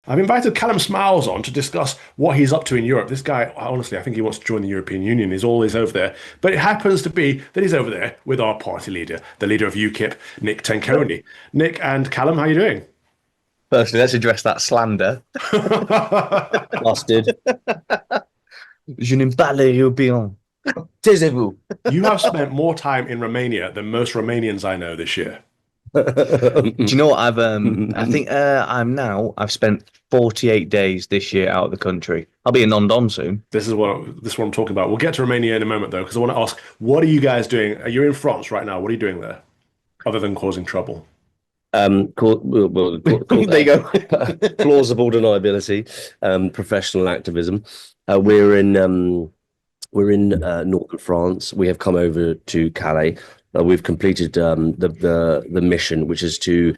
I've invited Callum Smiles on to discuss what he's up to in Europe. This guy, honestly, I think he wants to join the European Union. He's always over there. But it happens to be that he's over there with our party leader, the leader of UKIP, Nick Tenconi. Nick and Callum, how are you doing? Firstly, let's address that slander. Bastard. Je n'aime pas les Européens. Taisez-vous. You have spent more time in Romania than most Romanians I know this year. Do you know what I think I've spent 48 days this year out of the country. I'll be a non-dom soon. This is what I'm talking about. We'll get to Romania in a moment though, because I want to ask, what are you guys doing? You're in France right now. What are you doing there, other than causing trouble? There you go. Plausible deniability, professional activism. We're in northern France. We have come over to Calais. We've completed the mission, which is to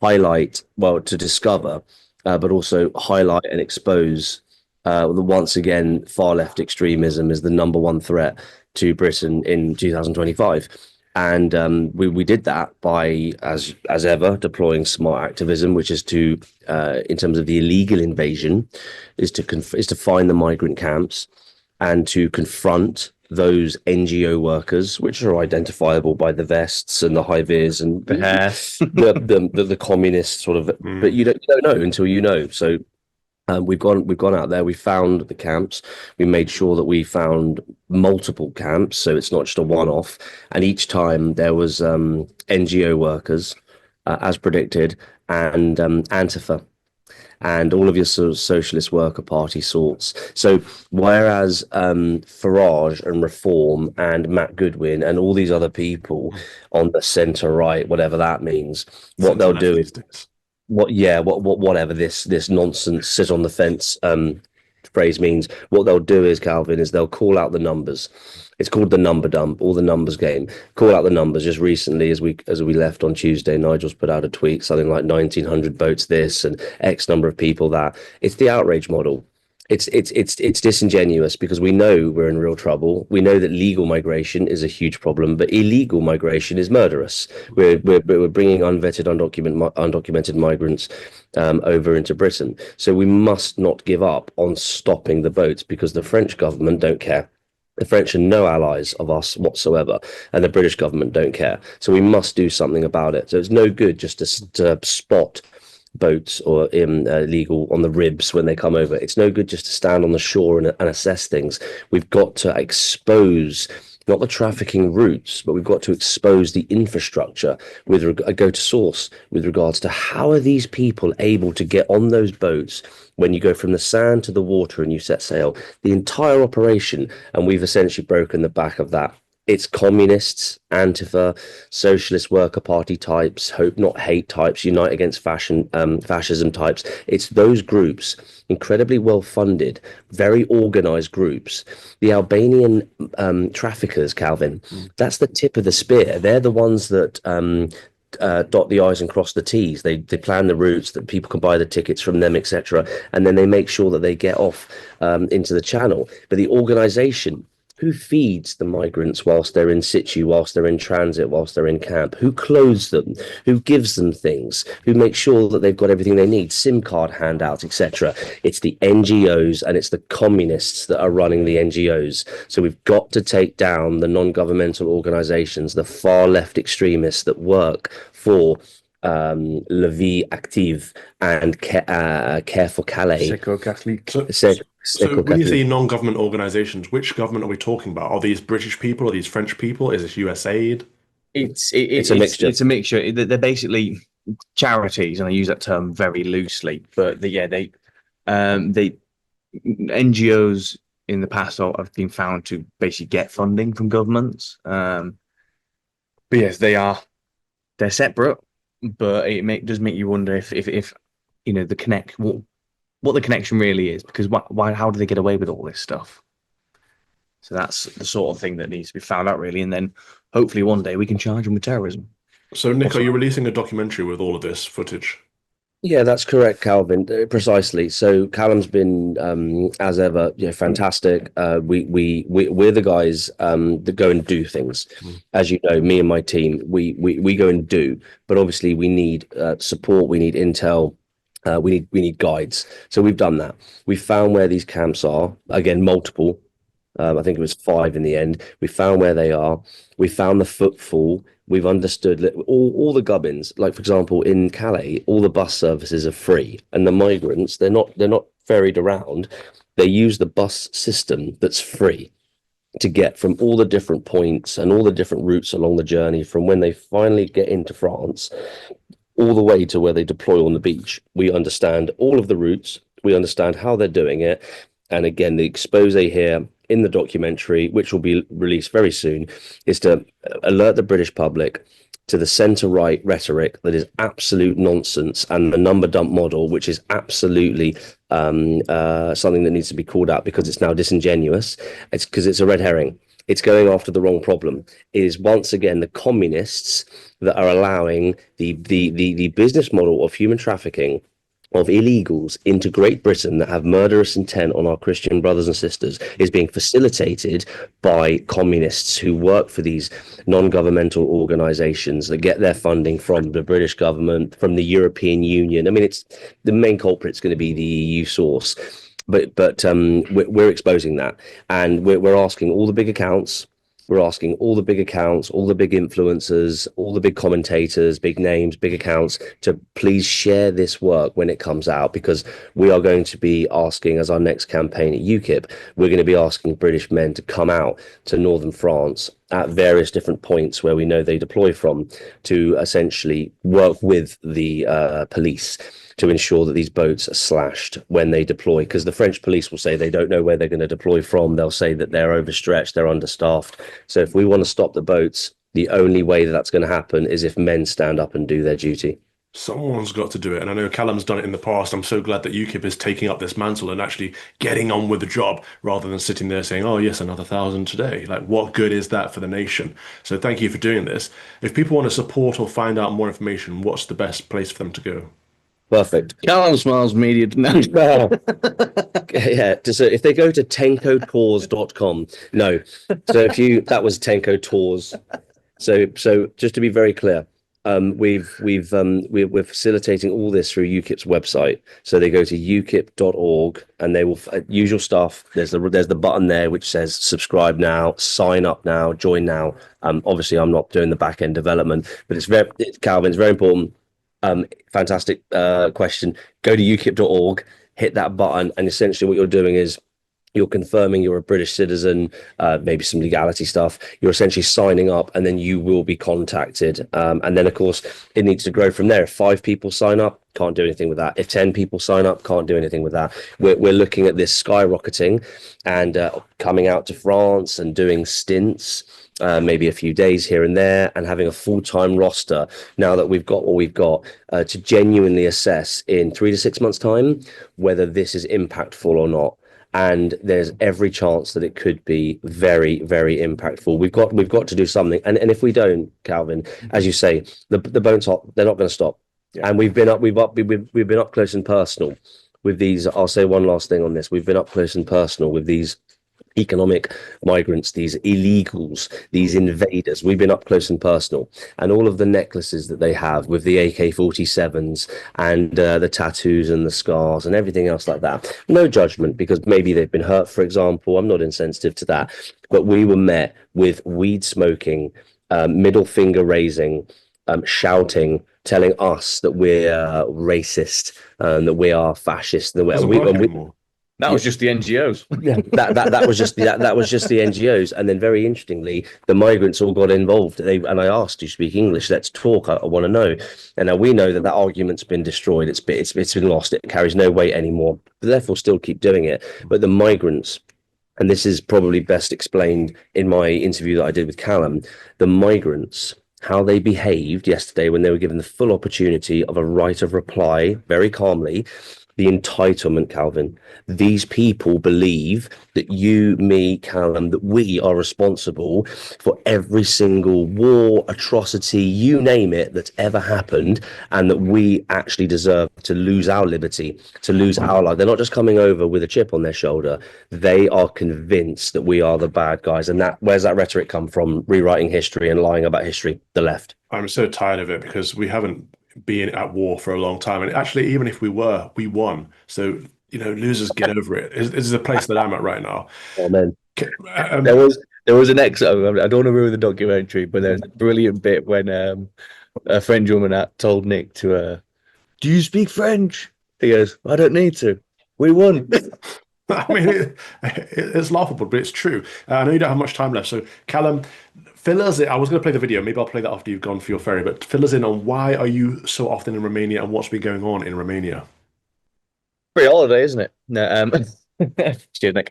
highlight, well, to discover, but also highlight and expose once again, far left extremism is the number one threat to Britain in 2025. And we did that by, as ever, deploying smart activism, which is to, in terms of the illegal invasion, is to find the migrant camps and to confront those NGO workers, which are identifiable by the vests and the high vis and The hair. the communist sort of. But you don't know until you know. So we've gone out there. We found the camps. We made sure that we found multiple camps, so it's not just a one-off. And each time there was NGO workers, as predicted, and Antifa, and all of your sort of socialist worker party sorts. So whereas Farage and Reform and Matt Goodwin and all these other people on the centre right, whatever that means, what they'll do is whatever this nonsense sit on the fence phrase means, what they'll do is, Calvin, is they'll call out the numbers. It's called the number dump or the numbers game. Call out the numbers. Just recently, as we left on Tuesday, Nigel's put out a tweet, something like 1,900 votes this and X number of people that. It's the outrage model. It's disingenuous because we know we're in real trouble. We know that legal migration is a huge problem, but illegal migration is murderous. We're bringing unvetted, undocumented migrants over into Britain. So we must not give up on stopping the boats because the French government don't care. The French are no allies of us whatsoever, and the British government don't care. So we must do something about it. So it's no good just to spot boats or illegal on the ribs when they come over. It's no good just to stand on the shore and assess things. We've got to expose not the trafficking routes, but we've got to expose the infrastructure go to source with regards to how are these people able to get on those boats when you go from the sand to the water and you set sail, the entire operation. And we've essentially broken the back of that. It's communists, Antifa, socialist worker party types, hope not hate types, unite against fascism types. It's those groups, incredibly well-funded, very organized groups. The Albanian traffickers, Calvin, that's the tip of the spear. They're the ones that dot the I's and cross the T's. They plan the routes that people can buy the tickets from them, etc. And then they make sure that they get off into the channel. But the organization, who feeds the migrants whilst they're in situ, whilst they're in transit, whilst they're in camp? Who clothes them? Who gives them things? Who makes sure that they've got everything they need? SIM card handouts, etc. It's the NGOs and it's the communists that are running the NGOs. So we've got to take down the non-governmental organizations, the far left extremists that work for La Vie Active and Care for Calais. So when you say non-government organizations, which government are we talking about? Are these British people? Are these French people? Is this USAID? It's a mixture. It's a mixture. They're basically charities, and I use that term very loosely. But they NGOs in the past have been found to basically get funding from governments. But yes, they're separate. But it does make you wonder if what the connection really is, because how do they get away with all this stuff? So that's the sort of thing that needs to be found out, really, and then hopefully one day we can charge them with terrorism. So, Nick, are you releasing a documentary with all of this footage? Yeah, that's correct, Calvin. Precisely. So Callum's been, as ever, fantastic. We're the guys that go and do things. As you know, me and my team, we go and do. But obviously, we need support. We need intel. We need guides. So we've done that. We found where these camps are. Again, multiple. I think it was 5 in the end. We found where they are. We found the footfall. We've understood that all the gubbins, like for example in Calais, all the bus services are free, and the migrants they're not ferried around. They use the bus system that's free to get from all the different points and all the different routes along the journey from when they finally get into France all the way to where they deploy on the beach. We understand all of the routes. We understand how they're doing it. And again, the expose here in the documentary, which will be released very soon, is to alert the British public to the centre-right rhetoric that is absolute nonsense, and the number dump model, which is absolutely something that needs to be called out because it's now disingenuous. It's because it's a red herring. It's going after the wrong problem. It is once again the communists that are allowing the business model of human trafficking of illegals into Great Britain that have murderous intent on our Christian brothers and sisters is being facilitated by communists who work for these non-governmental organizations that get their funding from the British government, from the European Union. I mean, it's the main culprit's going to be the EU source, but we're exposing that, and we're asking all the big accounts. We're asking all the big accounts, all the big influencers, all the big commentators, big names, big accounts to please share this work when it comes out, because we are going to be asking, as our next campaign at UKIP, we're going to be asking British men to come out to northern France at various different points where we know they deploy from to essentially work with the police to ensure that these boats are slashed when they deploy, because the French police will say they don't know where they're going to deploy from. They'll say that they're overstretched, they're understaffed. So if we want to stop the boats, the only way that that's going to happen is if men stand up and do their duty. Someone's got to do it. And I know Callum's done it in the past. I'm so glad that UKIP is taking up this mantle and actually getting on with the job rather than sitting there saying, oh, yes, another 1,000 today. Like, what good is that for the nation? So thank you for doing this. If people want to support or find out more information, what's the best place for them to go? Perfect. Callum Smiles Media. No. Yeah. So if they go to tenkotours.com, no. So that was Tenko Tours. So just to be very clear, we're facilitating all this through UKIP's website. So they go to ukip.org and they will usual stuff. There's the button there which says subscribe now, sign up now, join now. Obviously I'm not doing the back end development, but it's Calvin, it's very important. Fantastic question. Go to ukip.org, hit that button, and essentially what you're doing is you're confirming you're a British citizen, maybe some legality stuff. You're essentially signing up, and then you will be contacted. And then, of course, it needs to grow from there. If 5 people sign up, can't do anything with that. If 10 people sign up, can't do anything with that. We're looking at this skyrocketing and coming out to France and doing stints. Maybe a few days here and there, and having a full-time roster now that we've got what we've got to genuinely assess in 3 to 6 months' time whether this is impactful or not. And there's every chance that it could be very, very impactful. We've got to do something. And if we don't, Calvin, as you say, the boats they're not going to stop. Yeah. And we've been up close and personal with these. I'll say one last thing on this. We've been up close and personal with these economic migrants, these illegals, these invaders. We've been up close and personal, and all of the necklaces that they have with the AK-47s and the tattoos and the scars and everything else like that. No judgment, because maybe they've been hurt, for example. I'm not insensitive to that, but we were met with weed smoking, middle finger raising, shouting, telling us that we're racist, that we are fascist. That was just the NGOs. Yeah, that was just the NGOs, and then very interestingly, the migrants all got involved. And I asked, "Do you speak English? Let's talk. I want to know." And now we know that argument's been destroyed. It's been lost. It carries no weight anymore. Therefore, still keep doing it. But the migrants, and this is probably best explained in my interview that I did with Callum, the migrants, how they behaved yesterday when they were given the full opportunity of a right of reply, very calmly. The entitlement, Calvin. These people believe that you, me, Callum, that we are responsible for every single war, atrocity, you name it, that's ever happened, and that we actually deserve to lose our liberty, to lose our life. They're not just coming over with a chip on their shoulder. They are convinced that we are the bad guys. And where's that rhetoric come from? Rewriting history and lying about history? The left. I'm so tired of it, because we haven't being at war for a long time. And actually, even if we were, we won. So, losers get over it. This is the place that I'm at right now. Oh man, Um, there was an episode. I don't want to ruin the documentary, but there's a brilliant bit when a French woman told Nick to, "Do you speak French?" He goes, "I don't need to. We won." I mean, it's laughable, but it's true. I know you don't have much time left. So, Callum, fill us in. I was going to play the video. Maybe I'll play that after you've gone for your ferry. But fill us in on why are you so often in Romania and what's been going on in Romania? Free holiday, isn't it? No, excuse me.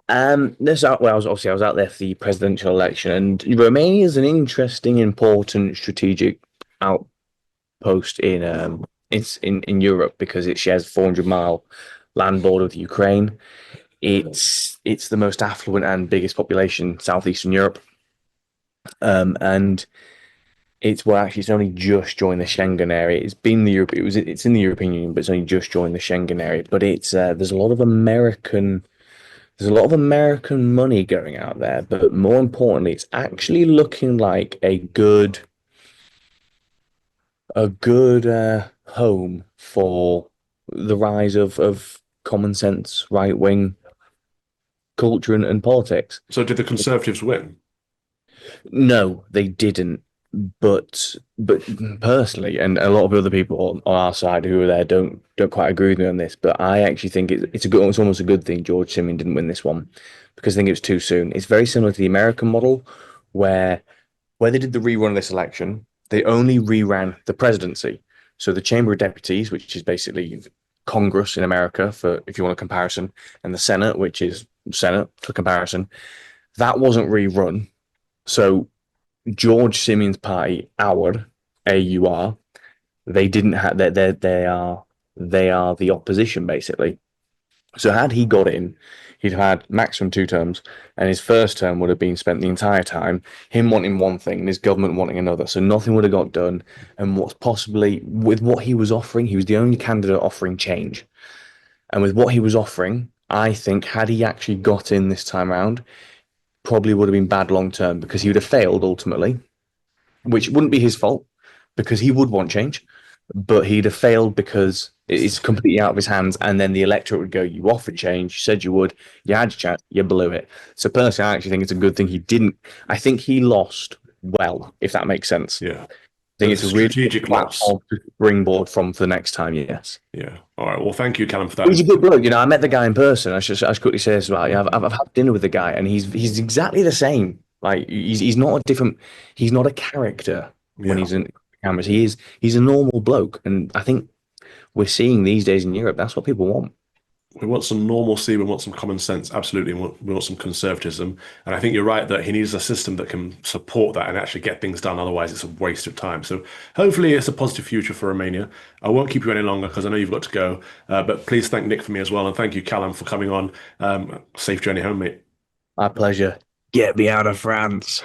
I was out there for the presidential election, and Romania is an interesting, important strategic outpost in Europe because it shares a 400-mile land border with Ukraine. It's the most affluent and biggest population southeastern Europe, and it's only just joined the Schengen area. It's in the European Union, but it's only just joined the Schengen area. But it's there's a lot of American money going out there, but more importantly, it's actually looking like a good home for the rise of common sense, right wing culture and politics. So, did the Conservatives win? No, they didn't. But personally, and a lot of other people on our side who are there don't quite agree with me on this. But I actually think it's almost a good thing George Simeon didn't win this one because I think it was too soon. It's very similar to the American model where they did the rerun of this election. They only reran the presidency, so the Chamber of Deputies, which is basically Congress in America for if you want a comparison, and the Senate, which is Senate for comparison, that wasn't rerun. So George Simeon's party, AUR, they didn't have they are the opposition basically. So had he got in, he'd had maximum 2 terms, and his first term would have been spent the entire time him wanting one thing and his government wanting another. So nothing would have got done. And what's possibly with what he was offering, he was the only candidate offering change. And with what he was offering, I think had he actually got in this time around, probably would have been bad long term because he would have failed ultimately, which wouldn't be his fault because he would want change, but he'd have failed because it's completely out of his hands. And then the electorate would go, "You offered change, you said you would, you had your chance, you blew it." So personally, I actually think it's a good thing he didn't. I think he lost well, if that makes sense. Yeah. I think it's a really strategic loss. Springboard from for the next time. Yes. Yeah. All right. Well, thank you, Callum, for that. He's a good bloke. I met the guy in person. I should quickly say this about I've had dinner with the guy, and he's exactly the same. Like he's not a different. He's not a character when he's in cameras. He's a normal bloke, and I think we're seeing these days in Europe. That's what people want. We want some normalcy. We want some common sense. Absolutely. We want some conservatism. And I think you're right that he needs a system that can support that and actually get things done. Otherwise, it's a waste of time. So hopefully it's a positive future for Romania. I won't keep you any longer because I know you've got to go. But please thank Nick for me as well. And thank you, Callum, for coming on. Safe journey home, mate. My pleasure. Get me out of France.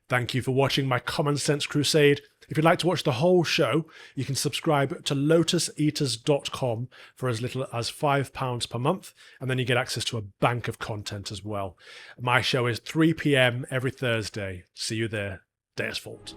Thank you for watching my Common Sense Crusade. If you'd like to watch the whole show, you can subscribe to lotuseaters.com for as little as £5 per month, and then you get access to a bank of content as well. My show is 3 p.m. every Thursday. See you there. Deus Vult.